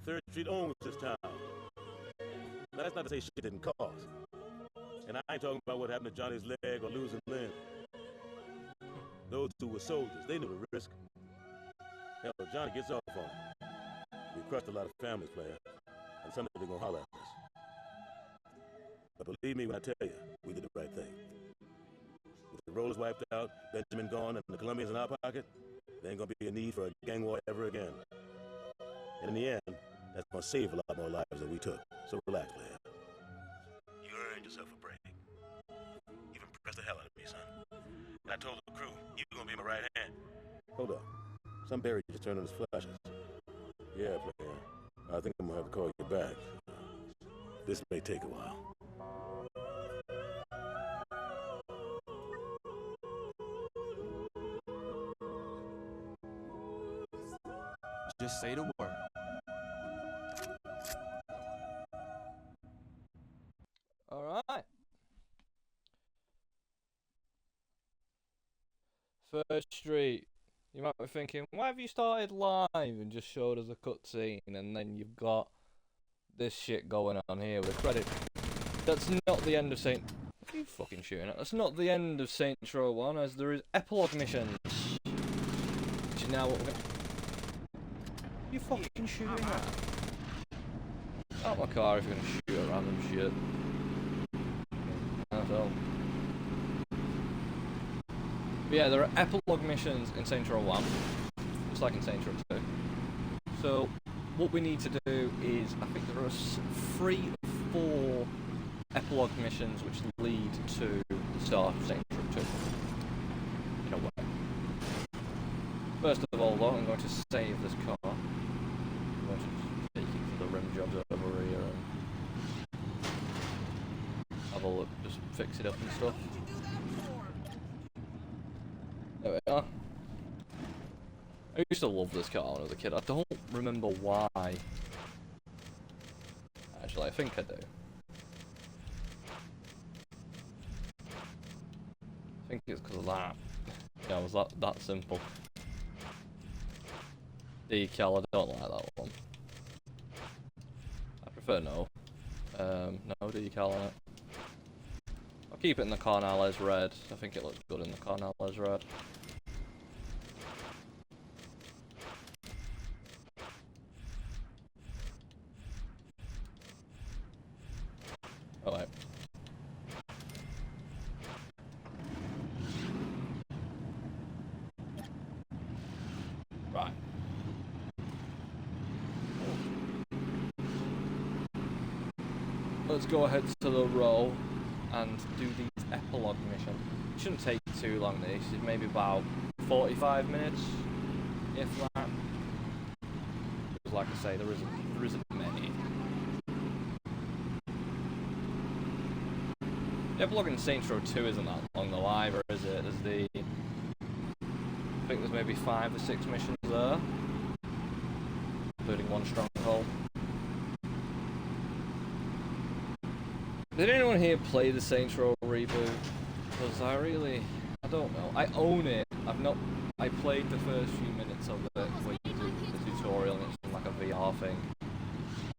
3rd Street owns this town. Now, that's not to say shit didn't cost. And I ain't talking about what happened to Johnny's leg or losing limb. Those two were soldiers. They knew the risk. Hell, if Johnny gets off on it, we crushed a lot of families, player. And someday they're gonna holler at us. But believe me when I tell you, we did the right thing. With the rollers wiped out, Benjamin gone, and the Colombians in our pocket, there ain't gonna be a need for a gang war ever again. And in the end, that's gonna save a lot more lives than we took. So relax, player. You earned yourself a break. You've impressed the hell out of me, son. And I told the crew, you gonna be my right hand. Hold up. Some Barry just turned on his flashes. Yeah, player. I think I'm gonna have to call you back. This may take a while. Just say the word. All right. First Street. You might be thinking, why have you started live and just showed us a cutscene and then you've got this shit going on here with a credit? That's not the end of Saint... What are you fucking shooting at? That's not the end of Saints Row 1, as there is epilogue missions. Which is now what we're gonna... You fucking shooting at? Out my car if you're gonna shoot at random shit. That's all. But yeah, there are epilogue missions in Saints Row 1, just like in Saints Row 2. So, what we need to do is, I think there are 3 or 4 epilogue missions which lead to the start of Saints Row 2. In a way. First of all, though, I'm going to save this car. I'm going to take it for the rim jobs over here and have a look, just fix it up and stuff. There we are. I used to love this car when I was a kid. I don't remember why. Actually, I think I do. I think it's because of that. Yeah, it was that simple. Decal, I don't like that one. I prefer no. No decal on it. I'll keep it in the Cornales red. I think it looks good in the Cornales red. Oh wait. Right. Let's go ahead to the row and do these epilogue missions. It shouldn't take too long, this is maybe about 45 minutes, if that. Because like I say, there isn't many. The epilogue in Saints Row 2 isn't that long though either, is it? There's I think there's maybe 5 or 6 missions there, including one stronghold. Did anyone here play the Saints Row reboot? Because I don't know. I own it. I played the first few minutes of it where you do the tutorial and it's like a VR thing.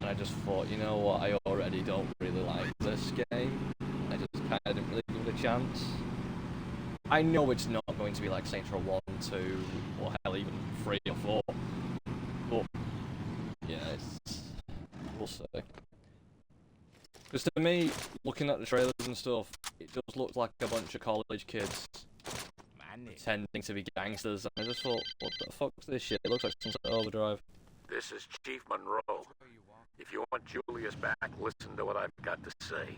And I just thought, you know what, I already don't really like this game. I just kind of didn't really give it a chance. I know it's not going to be like Saints Row 1, 2, or hell, even 3 or 4. But, yeah, we'll see. Because to me, looking at the trailers and stuff, it just looks like a bunch of college kids pretending to be gangsters. And I just thought, what the fuck's this shit? It looks like Sunset Overdrive. This is Chief Monroe. If you want Julius back, listen to what I've got to say.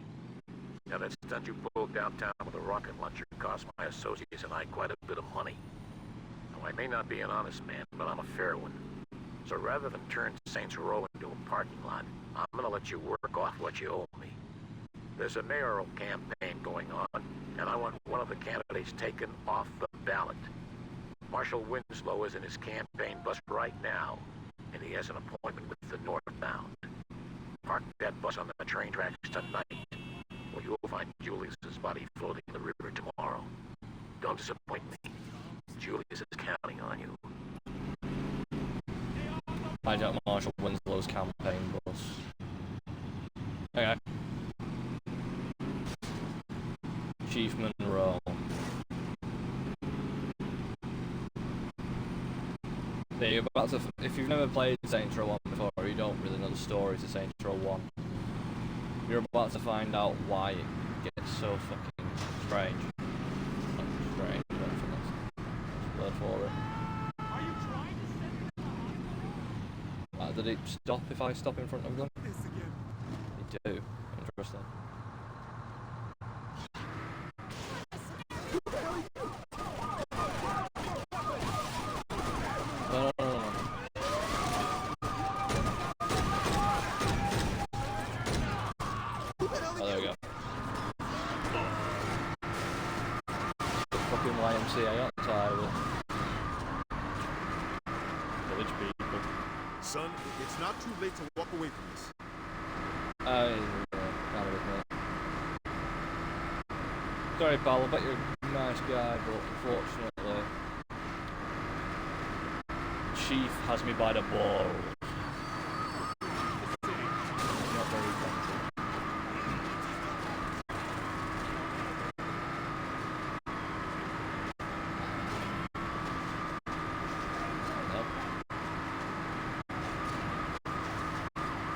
Now that stunt you pulled downtown with a rocket launcher cost my associates and I quite a bit of money. Now I may not be an honest man, but I'm a fair one. So rather than turn Saints Row into a parking lot, I'm gonna let you work off what you owe me. There's a mayoral campaign going on, and I want one of the candidates taken off the ballot. Marshal Winslow is in his campaign bus right now, and he has an appointment with the northbound. Park that bus on the train tracks tonight, or you'll find Julius's body floating in the river tomorrow. Don't disappoint me. Julius is counting on you. Hijack Marshall Winslow's campaign bus. Okay. Chief Monroe. So you're about to, if you've never played Saints Row 1 before, or you don't really know the story to Saints Row 1, you're about to find out why it gets so fucking strange. Not strange, I don't think that's the word for it. Are you trying to send me Did it stop if I stop in front of them? this again? They do. Interesting. No. Oh, there we go. Fucking YMCA, aren't I? Village people. Son, it's not too late to walk away from this. Kind of admit. Sorry, pal, I bet you're a nice guy, but unfortunately, Chief has me by the balls. Not very fancy. Nope.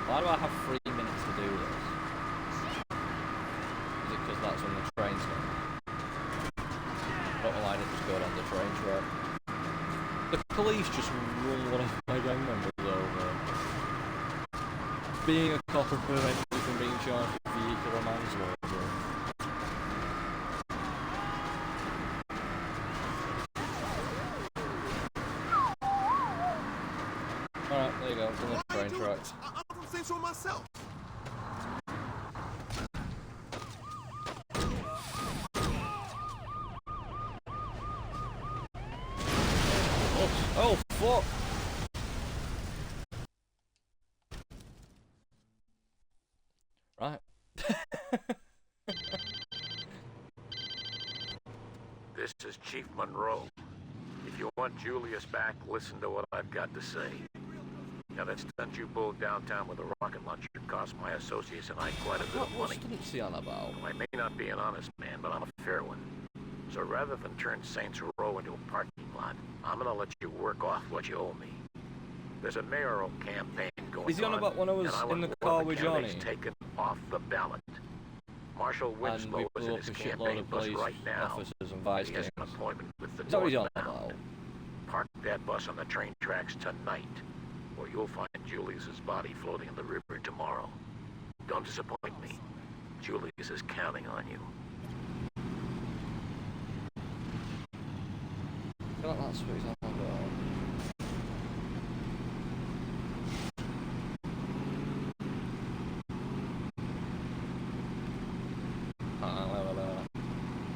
Why do I have 3 minutes to do this? Is it because that's when the train's going? Don't know why I didn't just go down the train track. The police just run one of my gang members over. Being a copper prevents you from being charged with vehicular manslaughter. Alright, there you go, it's on the train tracks. I'm from Saints Row myself. Oh, fuck! Right. This is Chief Monroe. If you want Julius back, listen to what I've got to say. Now that stunt you pulled downtown with a rocket launcher cost my associates and I quite a bit of What's money. stunts he on about? I may not be an honest man, but I'm a fair one. So rather than turn Saints Row into a parking lot, I'm gonna let you work off what you owe me. There's a mayoral campaign going on. Is he on about when I was in the car with Johnny? Taken off the ballot. Marshal And we Winslow is blew in up his a shitload campaign of bus police right now. officers and vice He has kings. an appointment with the Is that what he's on northbound. about? Park that bus on the train tracks tonight, or you'll find Julius's body floating in the river tomorrow. Don't disappoint me. Julius is counting on you. I feel like that's what he's on about.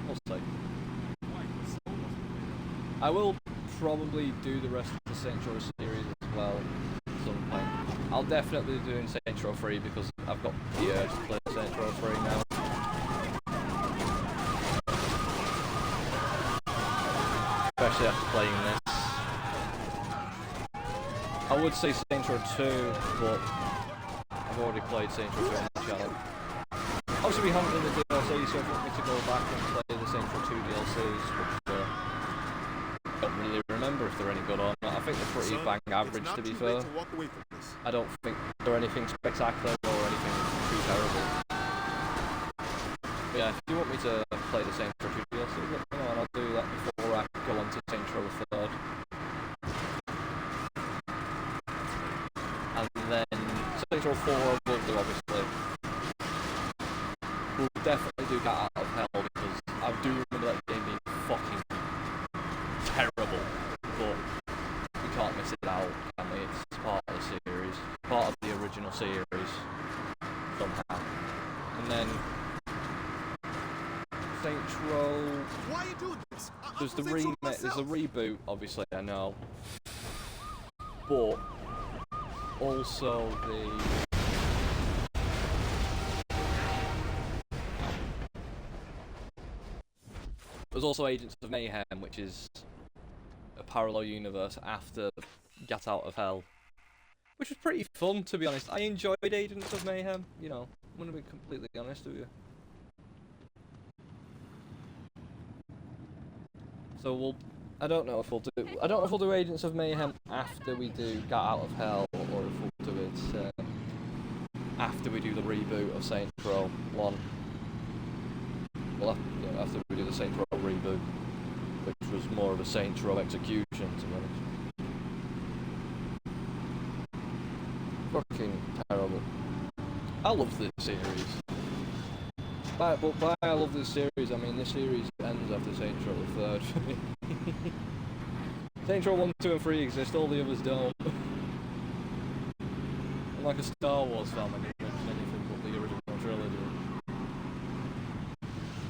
We'll see. I will probably do the rest of the Saints Row series as well at some point. I'll definitely be doing Saints Row 3 because I've got the urge to play Saints Row 3 now. Especially after playing this. I would say Saints Row 2, but I've already played Saints Row 2 on the channel. Obviously we haven't done the DLC, so if you want me to go back and play the Saints Row 2 DLCs, which I don't really remember if they're any good or not. I think they're pretty bang average, to be fair. I don't think they're anything spectacular or anything too terrible. But yeah, if you want me to play the Saints Row 2 DLC, let me know and I'll do that before I go on to Saints Row 3rd. And then Saints Row 4 I will do, obviously. We'll definitely do Cat Out of Hell because I do remember that game being fucking terrible, but we can't miss it out, can we? It's part of the series, part of the original series, somehow. And then Saints Row. Why are you doing this? There's the remake, there's the reboot, obviously, I know, but also there's also Agents of Mayhem, which is a parallel universe after Get Out of Hell. which was pretty fun, to be honest. I enjoyed Agents of Mayhem, you know, I'm gonna be completely honest with you. So I don't know if we'll do Agents of Mayhem after we do Get Out of Hell, or if we'll do it after we do the reboot of Saints Row 1. Well, after we do the Saints Row reboot, which was more of a Saints Row execution, to be honest. Fucking terrible. I love this series. But by I love this series, I mean this series ends after Saints Row the 3rd for me. Saints Row 1, 2 and 3 exist, all the others don't. I'm like a Star Wars fan, I don't mention anything but the original trilogy.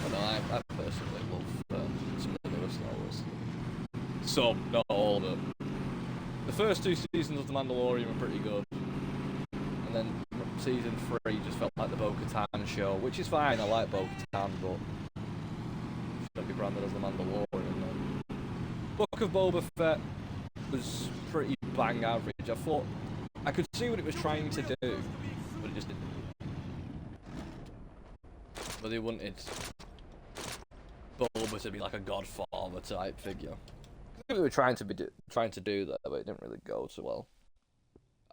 Well, no, I personally love some of the newer Star Wars. Some, not all of it. The first 2 seasons of The Mandalorian were pretty good. And then season 3 just felt like the Bo-Katan show, which is fine, I like Bo-Katan, but shouldn't be branded as The Mandalorian. Though. Book of Boba Fett was pretty bang average. I thought I could see what it was trying to do, but it just didn't. But they wanted Boba to be like a godfather type figure. I think they were trying to do that, but it didn't really go so well.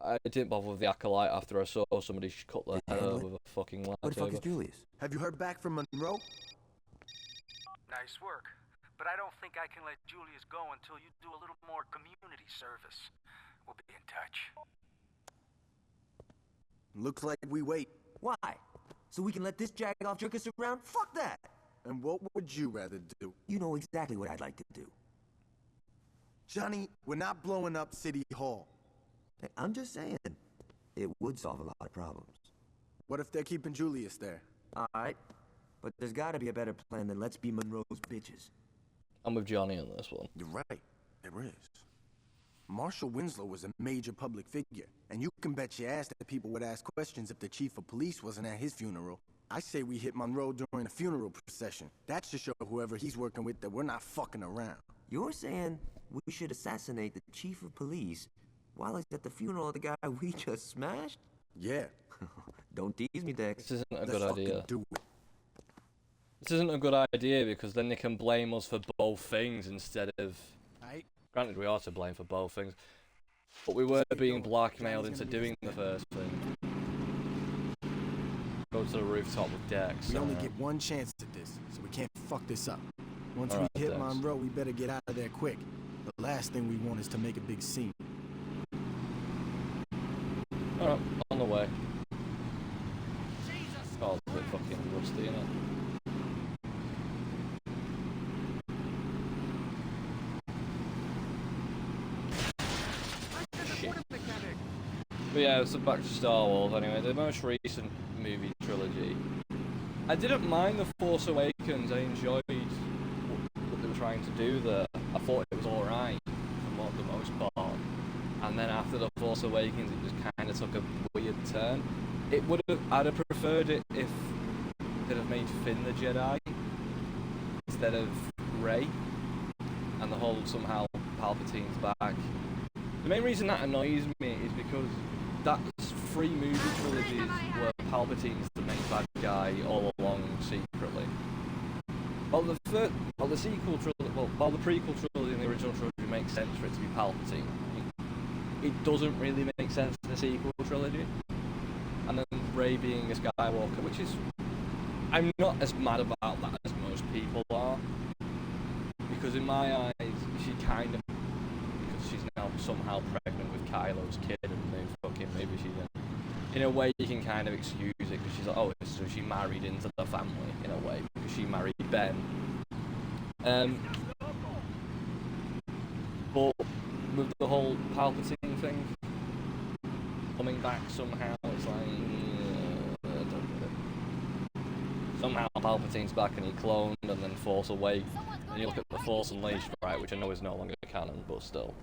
I didn't bother with the Acolyte after I saw somebody cut their head over with a fucking lightsaber. What the fuck is Julius? Have you heard back from Monroe? Nice work. But I don't think I can let Julius go until you do a little more community service. We'll be in touch. Looks like we wait. Why? So we can let this jack-off jerk us around? Fuck that! And what would you rather do? You know exactly what I'd like to do. Johnny, we're not blowing up City Hall. Hey, I'm just saying, it would solve a lot of problems. What if they're keeping Julius there? Alright, but there's gotta be a better plan than let's be Monroe's bitches. I'm with Johnny on this one. You're right, there is. Marshal Winslow was a major public figure, and you can bet your ass that people would ask questions if the chief of police wasn't at his funeral. I say we hit Monroe during a funeral procession. That should show whoever he's working with that we're not fucking around. You're saying we should assassinate the chief of police while he's at the funeral of the guy we just smashed? Yeah. Don't tease me, Dex. This isn't a Let's good fucking idea. do it. This isn't a good idea because then they can blame us for both things instead of... Aight. Granted, we are to blame for both things, but we were being blackmailed into doing the first thing. Go to the rooftop with Dex. We only get one chance at this, so we can't fuck this up. Once Alright, we hit Dex. Monroe, we better get out of there quick. The last thing we want is to make a big scene. Alright, on the way. Oh, it's a bit fucking rusty, innit? But yeah, so back to Star Wars anyway, the most recent movie trilogy. I didn't mind The Force Awakens, I enjoyed what they were trying to do there. I thought it was alright, for the most part. And then after The Force Awakens, it just kind of took a weird turn. I'd have preferred it if they'd have made Finn the Jedi, instead of Rey, and the whole somehow Palpatine's back. The main reason that annoys me is because that's 3 movie trilogies where Palpatine's the main bad guy all along secretly. While the prequel trilogy and the original trilogy makes sense for it to be Palpatine, it doesn't really make sense in the sequel trilogy. And then Rey being a Skywalker, which is... I'm not as mad about that as most people are. Because in my eyes, she kind of... Because she's now somehow pregnant with Kylo's kid, and maybe she's in a way you can kind of excuse it, because she's like, oh, so she married into the family, in a way, because she married Ben. But with the whole Palpatine thing coming back somehow, it's like, I don't get it. Somehow Palpatine's back and he cloned, and then Force Awakens, and you look at the Force Unleashed, right, which I know is no longer canon, but still.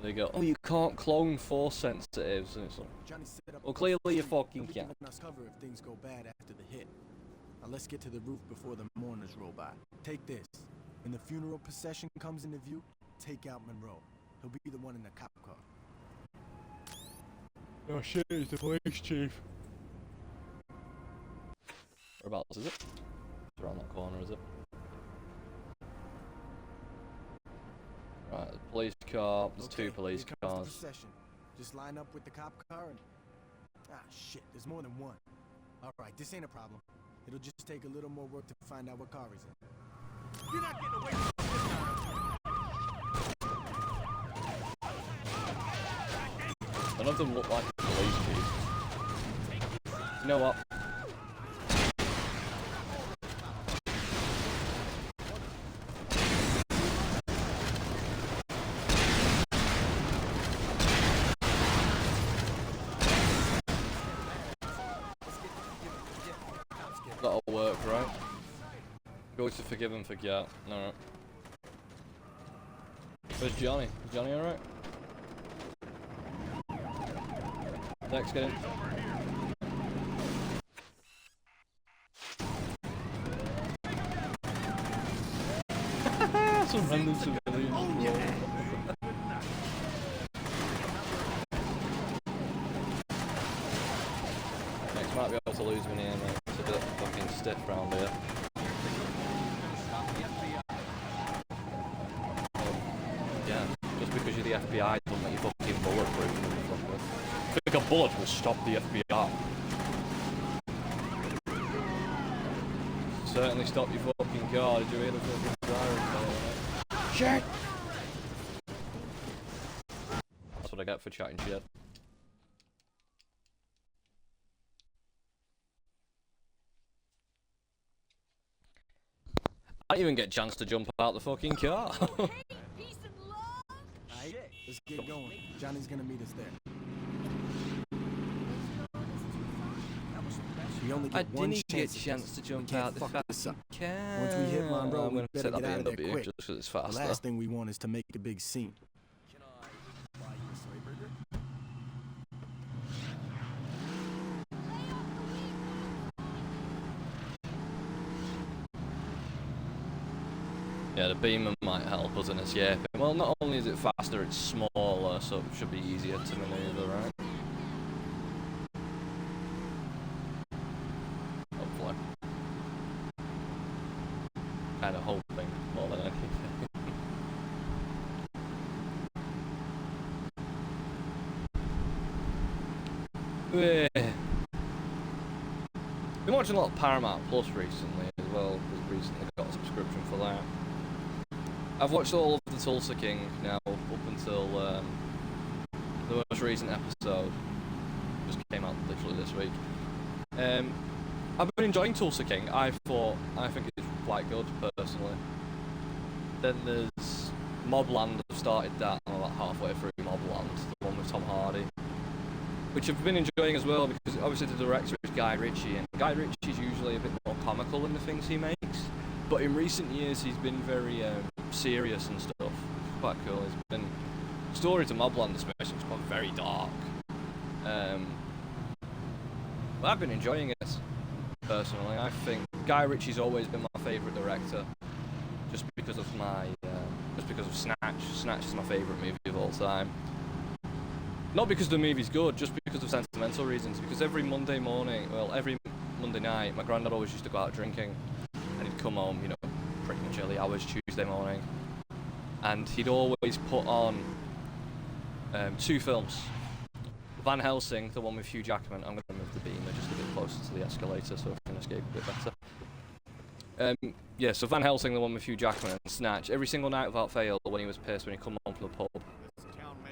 They go, oh, you can't clone Force sensitives, and it's like, well, clearly you fucking can. Us cover if things go bad after the hit. Now let's get to the roof before the mourners roll by. Take this. When the funeral procession comes into view, take out Monroe. He'll be the one in the cop car. Oh shit, it's the police chief. Whereabouts is it? It's around that corner, is it? Right, the police car. There's two police cars. Just line up with the cop car and... Ah, shit, there's more than one. Alright, this ain't a problem. It'll just take a little more work to find out what car he's in. You're not getting away from this. None of them look like police chiefs. You know what? That'll work, right? Go to forgive and forget. Alright. Where's Johnny? Is Johnny alright? Next, get in. Some random civilians. Next might be able to lose me here, mate. It's a bit fucking stiff round here. Yeah, just because you're the FBI doesn't make you fucking bulletproof, motherfucker. I think a bullet will stop the FBI. Certainly stop your fucking car. Did you hear the fucking siren? Shit! That's what I get for chatting shit. I didn't even get a chance to jump out the fucking car. Alright, let's get going. Johnny's gonna meet us there. We only get one didn't get chance a chance to jump out the fucking car. Once we hit Monroe, I'm we gonna better take get out that of there BMW quick. just because it's The faster. last thing we want is to make a big scene. Can I buy you a soy burger? Yeah, the Beamer might help us in escaping. Well, not only is it faster, it's smaller, so it should be easier to maneuver, right? Hopefully. Kind of hoping more than anything. Been watching a lot of Paramount Plus recently as well, because recently got a subscription for that. I've watched all of the Tulsa King now up until the most recent episode. Just came out literally this week. I've been enjoying Tulsa King. I think it's quite good personally. Then there's Mobland. I've started that. I'm about halfway through Mobland, the one with Tom Hardy, which I've been enjoying as well because obviously the director is Guy Ritchie, and Guy Ritchie's usually a bit more comical in the things he makes. But in recent years, he's been very serious and stuff. It's quite cool. He's been story to Mobland, especially, it's quite very dark. But I've been enjoying it personally. I think Guy Ritchie's always been my favourite director, just because of Snatch. Snatch is my favourite movie of all time. Not because the movie's good, just because of sentimental reasons. Because every Monday morning, well, every Monday night, my granddad always used to go out drinking. And he'd come home, you know, pretty much early hours Tuesday morning. And he'd always put on two films. Van Helsing, the one with Hugh Jackman. I'm going to move the Beamer just a bit closer to the escalator so I can escape a bit better. Yeah, so Van Helsing, the one with Hugh Jackman, and Snatch. Every single night without fail, when he was pissed, when he'd come home from the pub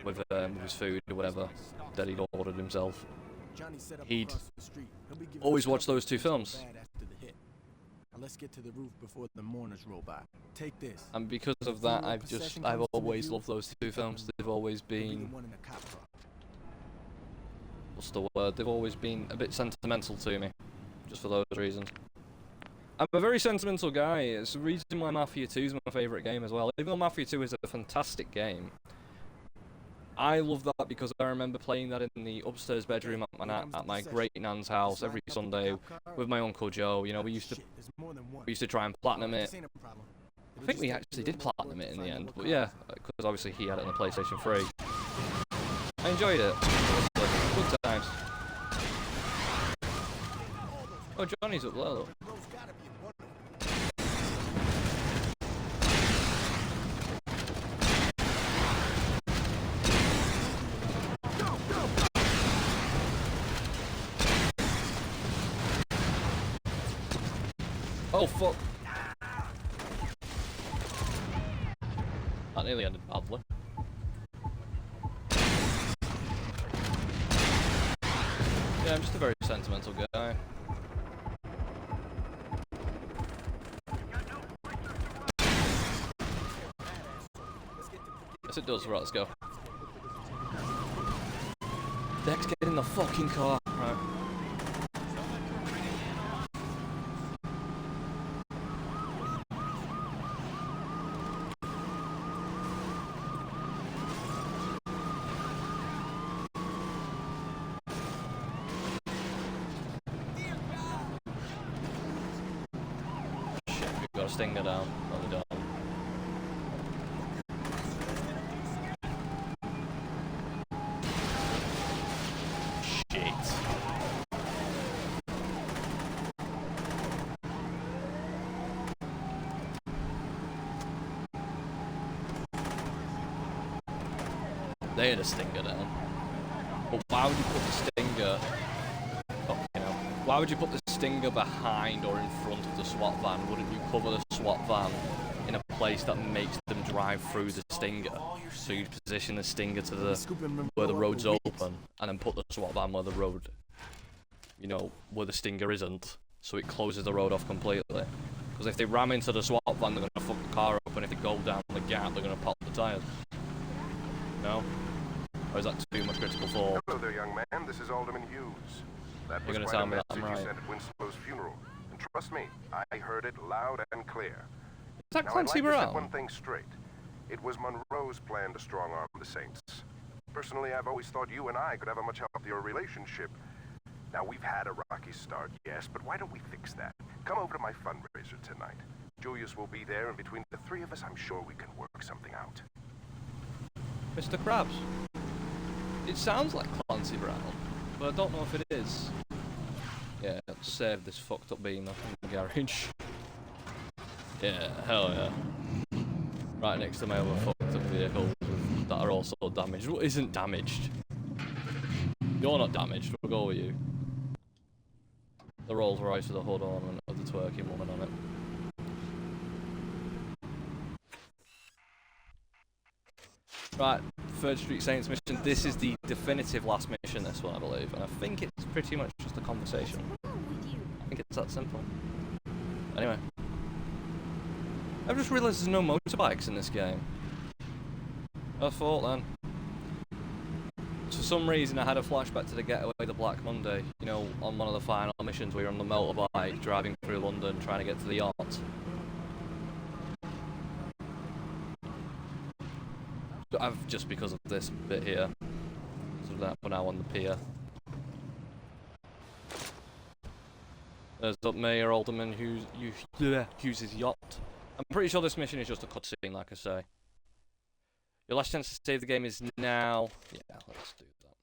with his food or whatever that he'd ordered himself, he'd always watch those two films. Let's get to the roof before the mourners roll by. Take this. And because of that, I've always loved those two films. They've always been, what's the word? They've always been a bit sentimental to me, just for those reasons. I'm a very sentimental guy. It's the reason why Mafia 2 is my favourite game as well. Even though Mafia 2 is a fantastic game, I love that because I remember playing that in the upstairs bedroom at my great nan's house every Sunday with my Uncle Joe. You know, we used to try and platinum it. I think we actually did platinum it in the end, but yeah, because obviously he had it on the PlayStation 3. I enjoyed it. It Good times. Oh, Johnny's up there, look. Oh, fuck. That nearly ended badly. Yeah, I'm just a very sentimental guy. Yes, it does. Right, let's go. Dex, get in the fucking car. Right. Shit, we've got a stinger down. No, we don't. They had a stinger down. But why would you put the stinger... Oh, you know. Why would you put the stinger behind or in front of the SWAT van? Wouldn't you cover the SWAT van in a place that makes them drive through the stinger? So you'd position the stinger to the where the road's open, and then put the SWAT van where the road, you know, where the stinger isn't, so it closes the road off completely. Because if they ram into the SWAT van, they're gonna fuck the car up, and if they go down the gap, they're gonna pop the tyres. No? Or is that too much critical thought? Hello there, young man. This is Alderman Hughes. That You're was gonna tell quite a me that I'm message right. you sent at Winslow's funeral. And trust me, I heard it loud and clear. Is that Now, I'd Clancy like to set Brown? one thing straight. It was Monroe's plan to strong-arm the Saints. Personally, I've always thought you and I could have a much healthier relationship. Now, we've had a rocky start, yes, but why don't we fix that? Come over to my fundraiser tonight. Julius will be there, and between the three of us, I'm sure we can work something out. Mr. Krabs. It sounds like Clancy Brown, but I don't know if it is. Yeah, let's save this fucked up beam up in the garage. Yeah, hell yeah. Right next to my other fucked up vehicles that are also damaged. What isn't damaged? You're not damaged, we'll go with you. The Rolls Royce with the hood ornament of the twerking woman on it. Right, 3rd Street Saints mission. This is the definitive last mission, this one, I believe. And I think it's pretty much just a conversation. I think it's that simple. Anyway. I've just realised there's no motorbikes in this game. I thought then. For some reason I had a flashback to the Getaway the Black Monday. You know, on one of the final missions we were on the motorbike, driving through London, trying to get to the yacht. I've just because of this bit here. So that we're now on the pier. There's up Mayor Alderman Hughes' yacht. I'm pretty sure this mission is just a cutscene, like I say. Your last chance to save the game is now. Yeah, let's do that.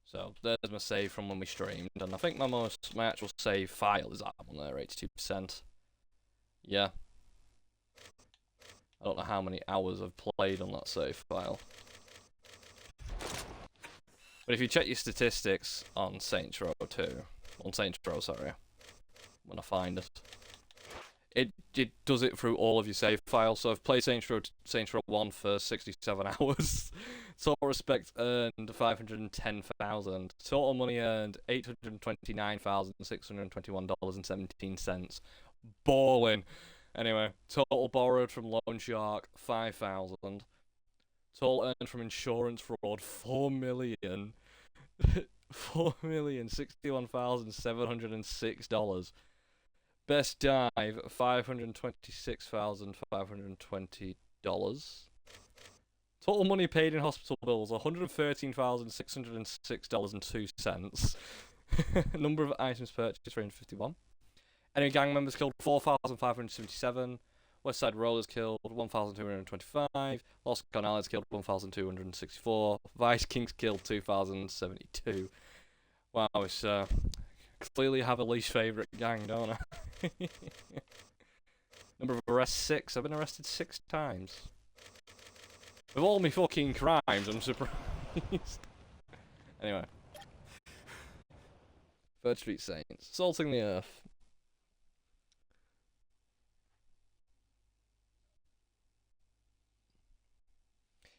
So there's my save from when we streamed, and I think my actual save file is that one there, 82%. Yeah. I don't know how many hours I've played on that save file. But if you check your statistics on Saints Row 2, on Saints Row, sorry, when I find it, it does it through all of your save files. So I've played Saints Row 1 for 67 hours. Total respect earned 510,000. Total money earned $829,621.17. Balling. Anyway, total borrowed from Loan Shark 5,000. Total earned from insurance fraud 4,061,706. Best dive $526,520. Total money paid in hospital bills $113,606.02. Number of items purchased 351. Enemy gang members killed 4,577. West Side Rollers killed 1,225. Los Canales killed 1,264. Vice Kings killed 2,072. Wow, it's clearly have a least favourite gang, don't I? Number of arrests 6. I've been arrested 6 times. With all my fucking crimes, I'm surprised. Anyway. 3rd Street Saints. Salting the Earth.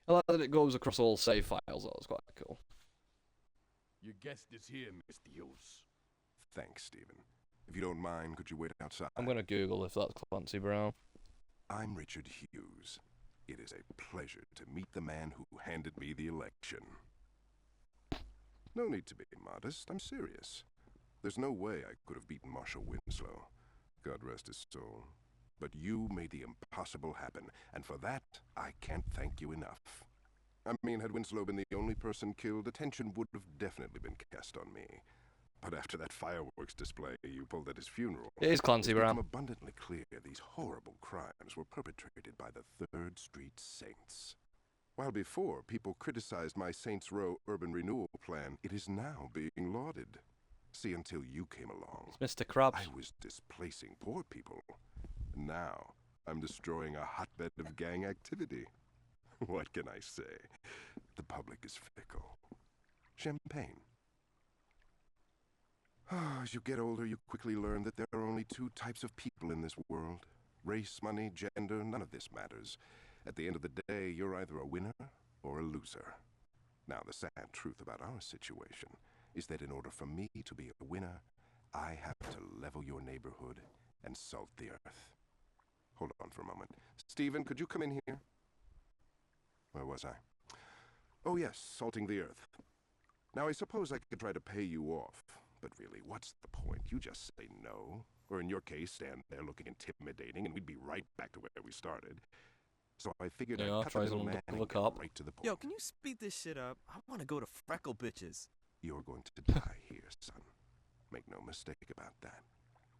I like that it goes across all save files, that was quite cool. Your guest is here, Mr. Hughes. Thanks, Stephen. If you don't mind, could you wait outside? I'm gonna Google if that's Clancy Brown. I'm Richard Hughes. It is a pleasure to meet the man who handed me the election. No need to be modest, I'm serious. There's no way I could have beaten Marshal Winslow. God rest his soul. But you made the impossible happen, and for that, I can't thank you enough. I mean, had Winslow been the only person killed, attention would have definitely been cast on me. But after that fireworks display you pulled at his funeral, It is Clancy it's Brown. become abundantly clear these horrible crimes were perpetrated by the 3rd Street Saints. While before people criticized my Saints Row urban renewal plan, it is now being lauded. See, until you came along, It's Mr. Krabs. I was displacing poor people. Now, I'm destroying a hotbed of gang activity. What can I say? The public is fickle. Champagne. As you get older, you quickly learn that there are only 2 types of people in this world. Race, money, gender, none of this matters. At the end of the day, you're either a winner or a loser. Now, the sad truth about our situation is that in order for me to be a winner, I have to level your neighborhood and salt the earth. Hold on for a moment. Stephen, could you come in here? Where was I? Oh yes, salting the earth. Now I suppose I could try to pay you off, but really, what's the point? You just say no, or in your case, stand there looking intimidating, and we'd be right back to where we started. So I figured Yeah, I'd cut the tries middle to man look and get up. right to the point. Yo, can you speed this shit up? I want to go to Freckle Bitches. You're going to die here, son. Make no mistake about that.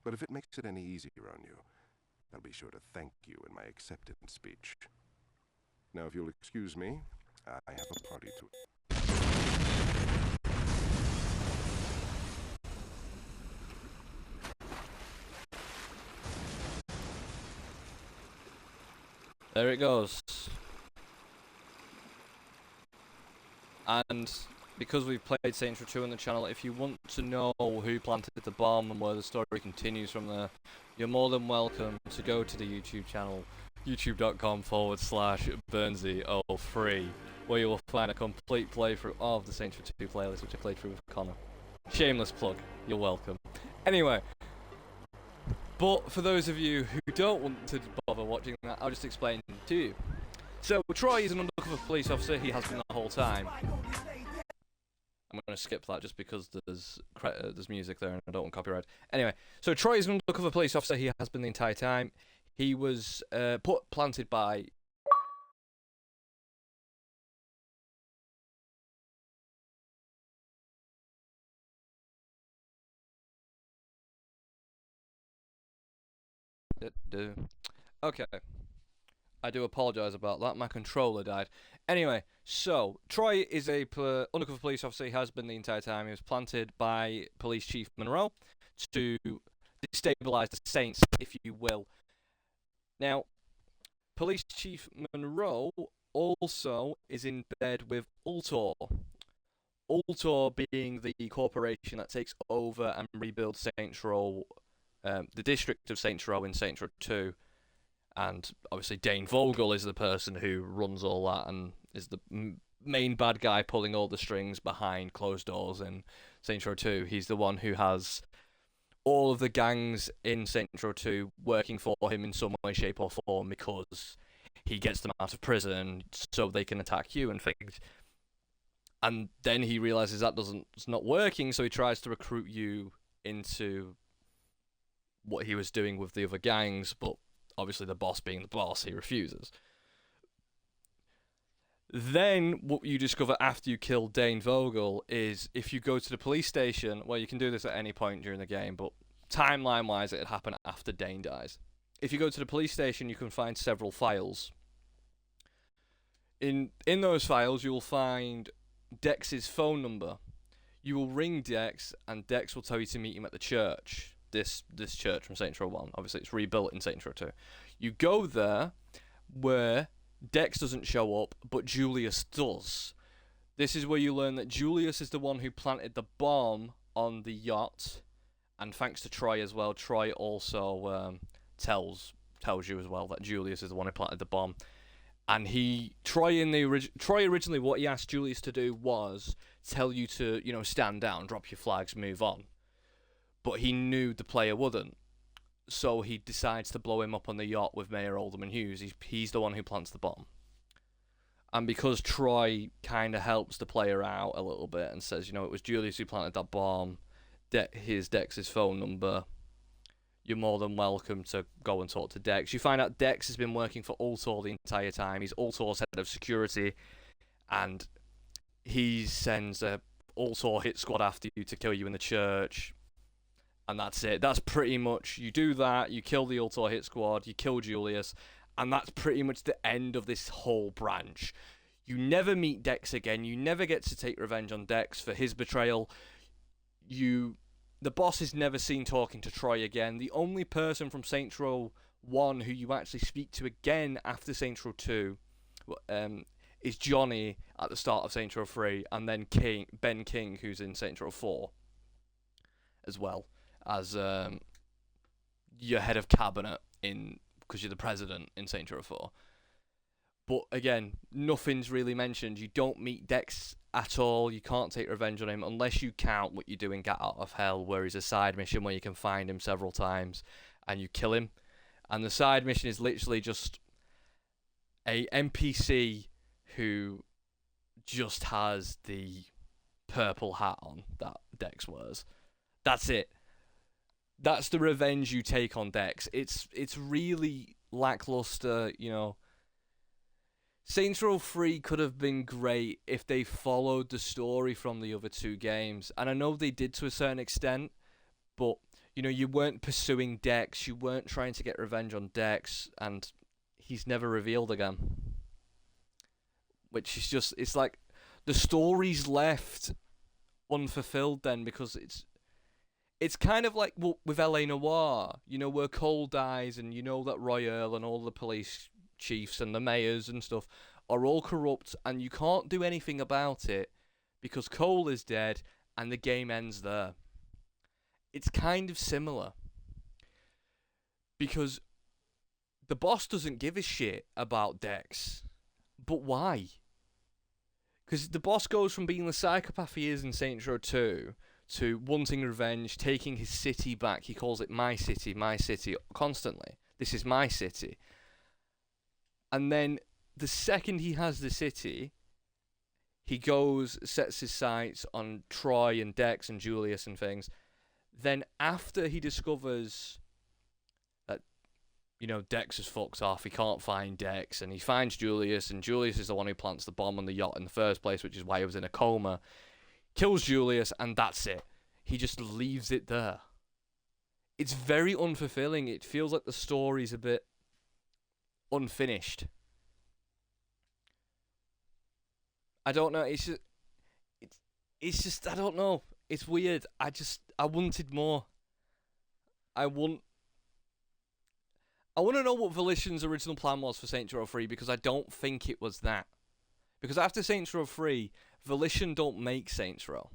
But if it makes it any easier on you, I'll be sure to thank you in my acceptance speech. Now, if you'll excuse me, I have a party to... There it goes. And because we've played Saints Row 2 on the channel, if you want to know who planted the bomb and where the story continues from there, you're more than welcome to go to the YouTube channel, youtube.com/Burnsy03, where you will find a complete playthrough of the Saints Row 2 playlist, which I played through with Connor. Shameless plug, you're welcome. Anyway, but for those of you who don't want to bother watching that, I'll just explain to you. So, Troy is an undercover police officer, he has been the whole time. I'm going to skip that just because there's music there and I don't want copyright. Anyway, so Troy is an undercover police officer, he has been the entire time. He was planted by... Okay. I do apologise about that, my controller died. Anyway, so, Troy is a undercover police officer, he has been the entire time. He was planted by Police Chief Monroe to destabilise the Saints, if you will. Now, Police Chief Monroe also is in bed with Ultor. Ultor being the corporation that takes over and rebuilds Saints Row, the district of Saints Row in Saints Row 2. And obviously Dane Vogel is the person who runs all that and is the main bad guy pulling all the strings behind closed doors in Saints Row 2. He's the one who has all of the gangs in Saints Row 2 working for him in some way, shape or form because he gets them out of prison so they can attack you and things. And then he realises it's not working, so he tries to recruit you into what he was doing with the other gangs, but obviously the boss being the boss, he refuses. Then, what you discover after you kill Dane Vogel is if you go to the police station, well, you can do this at any point during the game, but timeline-wise, it'd happen after Dane dies. if you go to the police station, you can find several files. In those files, you will find Dex's phone number. You will ring Dex, and Dex will tell you to meet him at the church. This church from Saints Row 1. Obviously, it's rebuilt in Saints Row 2. You go there, where Dex doesn't show up, but Julius does. This is where you learn that Julius is the one who planted the bomb on the yacht, and thanks to Troy as well, Troy also tells you as well that Julius is the one who planted the bomb. And Troy originally, what he asked Julius to do was tell you to, stand down, drop your flags, move on. But he knew the player wouldn't. So he decides to blow him up on the yacht with Mayor Alderman Hughes. He's the one who plants the bomb. And because Troy kind of helps the player out a little bit and says, it was Julius who planted that bomb, here's Dex's phone number, you're more than welcome to go and talk to Dex. You find out Dex has been working for Ultor the entire time. He's Ultor's head of security, and he sends a Ultor hit squad after you to kill you in the church. And that's it. That's pretty much, you do that, you kill the Ultor hit squad, you kill Julius, and that's pretty much the end of this whole branch. You never meet Dex again. You never get to take revenge on Dex for his betrayal. The boss is never seen talking to Troy again. The only person from Saints Row 1 who you actually speak to again after Saints Row 2 is Johnny at the start of Saints Row 3, and then Ben King, who's in Saints Row 4 as well, as your head of cabinet because you're the president in Saints Row 4. But again, nothing's really mentioned. You don't meet Dex at all. You can't take revenge on him unless you count what you do in Get Out of Hell, where he's a side mission where you can find him several times and you kill him. And the side mission is literally just a NPC who just has the purple hat on that Dex wears. That's it. That's the revenge you take on Dex. It's really lackluster, Saints Row 3 could have been great if they followed the story from the other two games. And I know they did to a certain extent, but, you weren't pursuing Dex, you weren't trying to get revenge on Dex, and he's never revealed again. Which is just, it's like, the story's left unfulfilled then, because it's kind of like with LA Noire, where Cole dies, and that Roy Earl and all the police chiefs and the mayors and stuff are all corrupt, and you can't do anything about it because Cole is dead and the game ends there. It's kind of similar because the boss doesn't give a shit about Dex. But why? Because the boss goes from being the psychopath he is in Saints Row 2 to wanting revenge, taking his city back. He calls it my city, constantly. This is my city. And then the second he has the city, he sets his sights on Troy and Dex and Julius and things. Then after he discovers that, Dex has fucked off, he can't find Dex, and he finds Julius, and Julius is the one who plants the bomb on the yacht in the first place, which is why he was in a coma, kills Julius, and that's it. He just leaves it there. It's very unfulfilling. It feels like the story's a bit unfinished. I don't know. It's just I don't know. It's weird. I wanted more. I want to know what Volition's original plan was for Saints Row 3, because I don't think it was that. Because after Saints Row 3, Volition don't make Saints Row.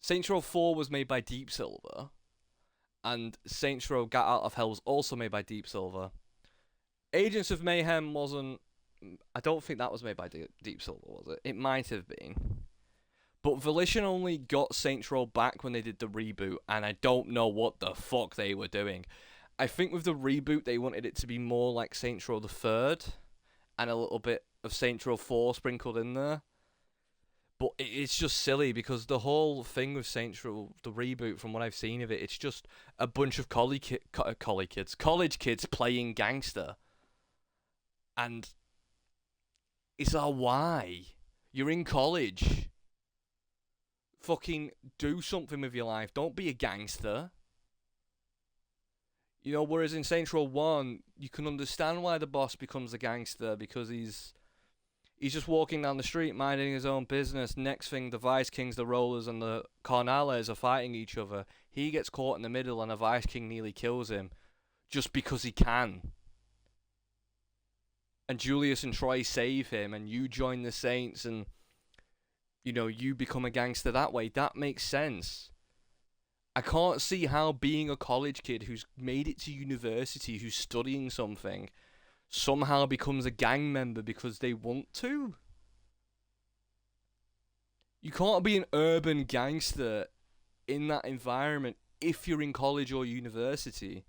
Saints Row 4 was made by Deep Silver, and Saints Row Get Out of Hell was also made by Deep Silver. Agents of Mayhem wasn't... I don't think that was made by Deep Silver, was it? It might have been. But Volition only got Saints Row back when they did the reboot, and I don't know what the fuck they were doing. I think with the reboot, they wanted it to be more like Saints Row the Third, and a little bit of Saints Row 4 sprinkled in there. But it's just silly, because the whole thing with Saints Row, the reboot, from what I've seen of it, it's just a bunch of college kids playing gangster. And it's why? You're in college. Fucking do something with your life. Don't be a gangster. You know, whereas in Saints Row 1, you can understand why the boss becomes a gangster, because he's just walking down the street, minding his own business. Next thing, the Vice Kings, the Rollers, and the Cornales are fighting each other. He gets caught in the middle, and the Vice King nearly kills him, just because he can. And Julius and Troy save him, and you join the Saints, and, you know, you become a gangster that way. That makes sense. I can't see how being a college kid who's made it to university, who's studying something, somehow becomes a gang member because they want to. You can't be an urban gangster in that environment if you're in college or university.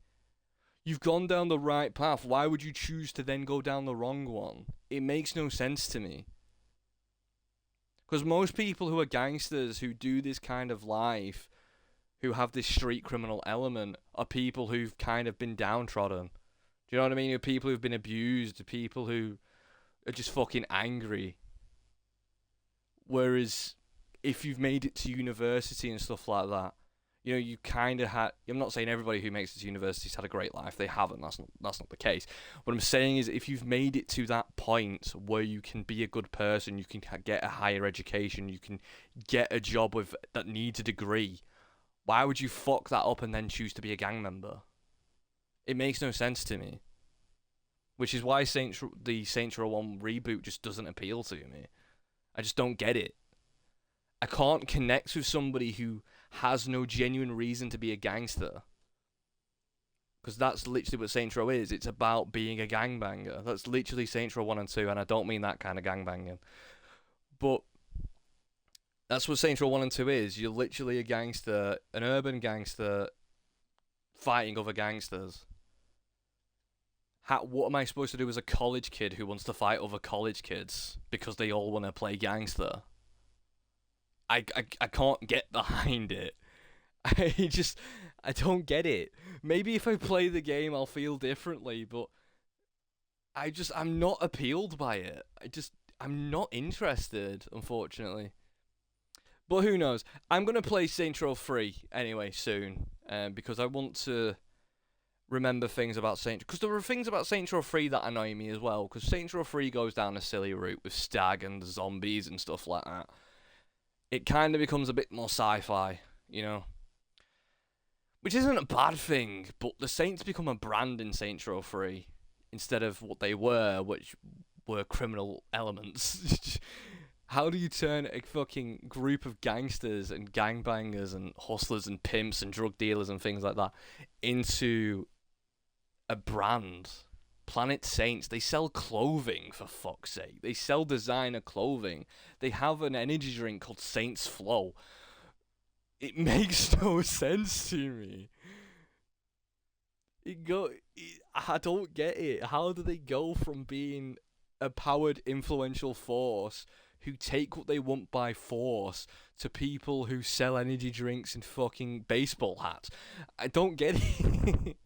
You've gone down the right path. Why would you choose to then go down the wrong one? It makes no sense to me. Because most people who are gangsters, who do this kind of life, who have this street criminal element, are people who've kind of been downtrodden. Do you know what I mean? People who've been abused, people who are just fucking angry. Whereas, if you've made it to university and stuff like that, you know, you kind of had... I'm not saying everybody who makes it to university's had a great life. They haven't. That's not the case. What I'm saying is, if you've made it to that point where you can be a good person, you can get a higher education, you can get a job that needs a degree, why would you fuck that up and then choose to be a gang member? It makes no sense to me. Which is why the Saints Row 1 reboot just doesn't appeal to me. I just don't get it. I can't connect with somebody who has no genuine reason to be a gangster. Because that's literally what Saints Row is. It's about being a gangbanger. That's literally Saints Row 1 and 2, and I don't mean that kind of gangbanging. But that's what Saints Row 1 and 2 is. You're literally a gangster, an urban gangster, fighting other gangsters. What am I supposed to do as a college kid who wants to fight other college kids because they all want to play gangster? I can't get behind it. I don't get it. Maybe if I play the game I'll feel differently, but I'm not appealed by it. I'm not interested, unfortunately. But who knows? I'm going to play Saints Row 3 anyway soon, because I want to remember things about Saints... Because there are things about Saints Row 3 that annoy me as well, because Saints Row 3 goes down a silly route with Stag and zombies and stuff like that. It kind of becomes a bit more sci-fi, you know? Which isn't a bad thing, but the Saints become a brand in Saints Row 3, instead of what they were, which were criminal elements. How do you turn a fucking group of gangsters and gangbangers and hustlers and pimps and drug dealers and things like that into a brand? Planet Saints, they sell clothing, for fuck's sake. They sell designer clothing. They have an energy drink called Saints Flow. It makes no sense to me. I don't get it. How do they go from being a powered, influential force who take what they want by force to people who sell energy drinks and fucking baseball hats? I don't get it.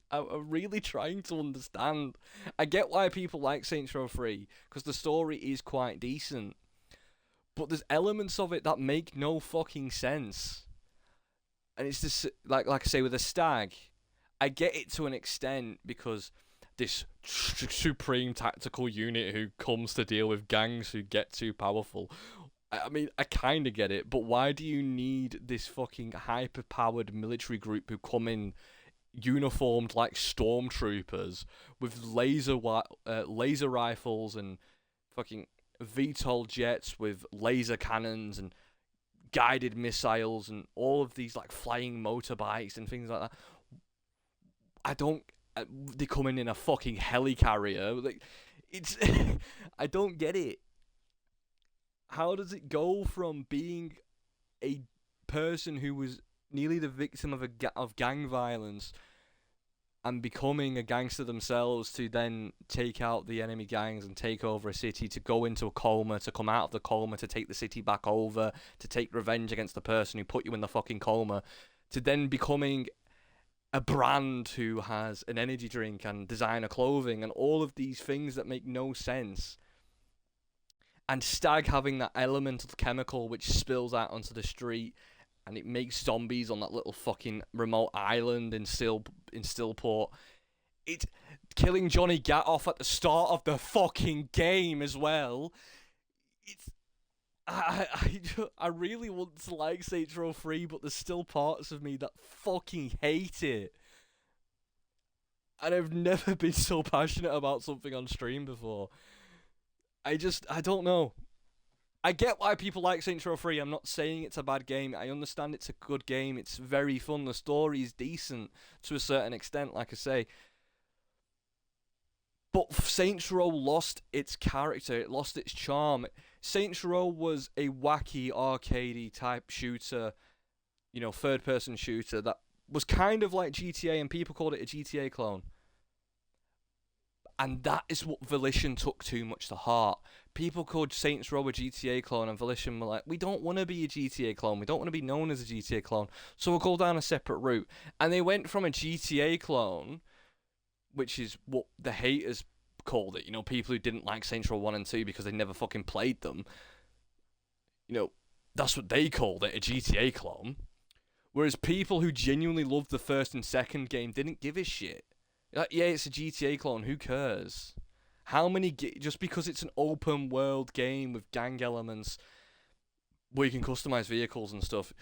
I'm really trying to understand. I get why people like Saints Row 3, because the story is quite decent. But there's elements of it that make no fucking sense. And it's just, like I say, with a Stag, I get it to an extent, because this supreme tactical unit who comes to deal with gangs who get too powerful. I mean, I kind of get it, but why do you need this fucking hyper-powered military group who come in uniformed like stormtroopers with laser rifles and fucking VTOL jets with laser cannons and guided missiles and all of these like flying motorbikes and things like that? They come in a fucking helicarrier. Like, it's I don't get it. How does it go from being a person who was nearly the victim of gang violence and becoming a gangster themselves to then take out the enemy gangs and take over a city, to go into a coma, to come out of the coma, to take the city back over, to take revenge against the person who put you in the fucking coma, to then becoming a brand who has an energy drink and designer clothing and all of these things that make no sense. And Stag having that elemental chemical which spills out onto the street and it makes zombies on that little fucking remote island in Stillport. It's killing Johnny Gatoff at the start of the fucking game as well. It's I really want to like Saints Row 3, but there's still parts of me that fucking hate it. And I've never been so passionate about something on stream before. I don't know. I get why people like Saints Row 3. I'm not saying it's a bad game. I understand it's a good game. It's very fun. The story is decent to a certain extent, like I say. But Saints Row lost its character. It lost its charm. Saints Row was a wacky, arcadey type shooter, third-person shooter that was kind of like GTA, and people called it a GTA clone. And that is what Volition took too much to heart. People called Saints Row a GTA clone, and Volition were like, we don't want to be a GTA clone. We don't want to be known as a GTA clone. So we'll go down a separate route. And they went from a GTA clone, which is what the haters called it. People who didn't like Saints Row 1 and 2 because they never fucking played them. That's what they called it, a GTA clone. Whereas people who genuinely loved the first and second game didn't give a shit. Like, yeah, it's a GTA clone, who cares? How many... just because it's an open world game with gang elements where you can customize vehicles and stuff,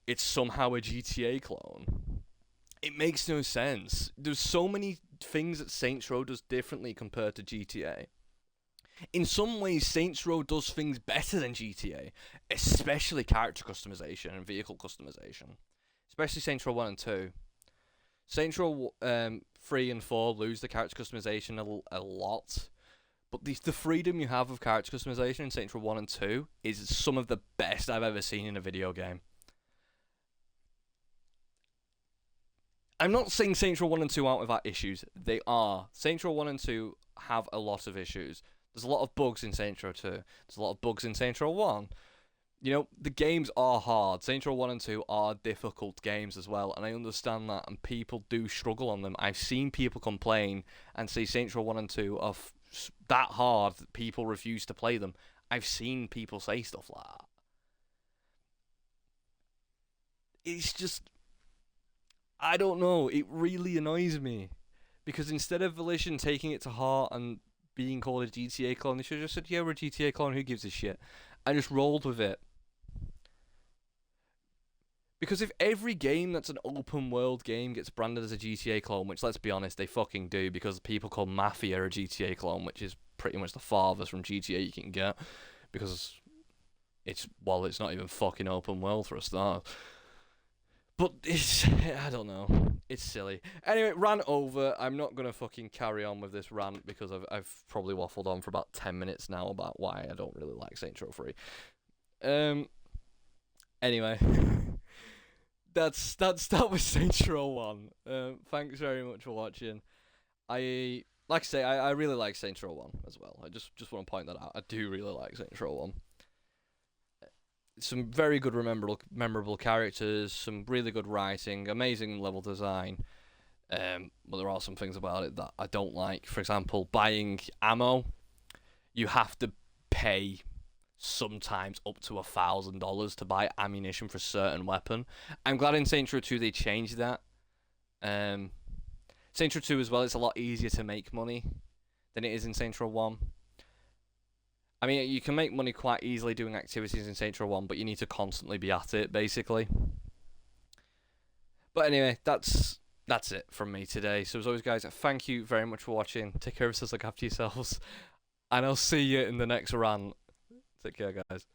it's somehow a GTA clone. It makes no sense. There's so many things that Saints Row does differently compared to GTA. In some ways, Saints Row does things better than GTA, especially character customization and vehicle customization. Especially Saints Row 1 and 2. Saints Row 3 and 4 lose the character customization a lot, but the freedom you have of character customization in Saints Row 1 and 2 is some of the best I've ever seen in a video game. I'm not saying Saints Row 1 and 2 aren't without issues. They are. Saints Row 1 and 2 have a lot of issues. There's a lot of bugs in Saints Row 2. There's a lot of bugs in Saints Row 1. The games are hard. Saints Row 1 and 2 are difficult games as well, and I understand that, and people do struggle on them. I've seen people complain and say Saints Row 1 and 2 are that hard that people refuse to play them. I've seen people say stuff like that. It's just... I don't know. It really annoys me. Because instead of Volition taking it to heart and being called a GTA clone, they should have just said, yeah, we're a GTA clone, who gives a shit? And just rolled with it. Because if every game that's an open world game gets branded as a GTA clone, which, let's be honest, they fucking do, because people call Mafia a GTA clone, which is pretty much the farthest from GTA you can get, because it's not even fucking open world for a start. But I don't know. It's silly. Anyway, rant over. I'm not going to fucking carry on with this rant because I've probably waffled on for about 10 minutes now about why I don't really like Saints Row 3. Anyway. That was Saints Row 1. Thanks very much for watching. I really like Saints Row 1 as well. I just want to point that out. I do really like Saints Row 1. Some very good memorable characters, some really good writing, amazing level design. But there are some things about it that I don't like. For example, buying ammo, you have to pay sometimes up to $1,000 to buy ammunition for a certain weapon. I'm glad in Saints Row 2 they changed that. Saints Row 2 as well, it's a lot easier to make money than it is in Saints Row 1. I mean, you can make money quite easily doing activities in Saints Row 1, but you need to constantly be at it, basically. But anyway, that's it from me today. So as always, guys, thank you very much for watching. Take care of yourselves, look after yourselves, and I'll see you in the next rant. Take care, guys.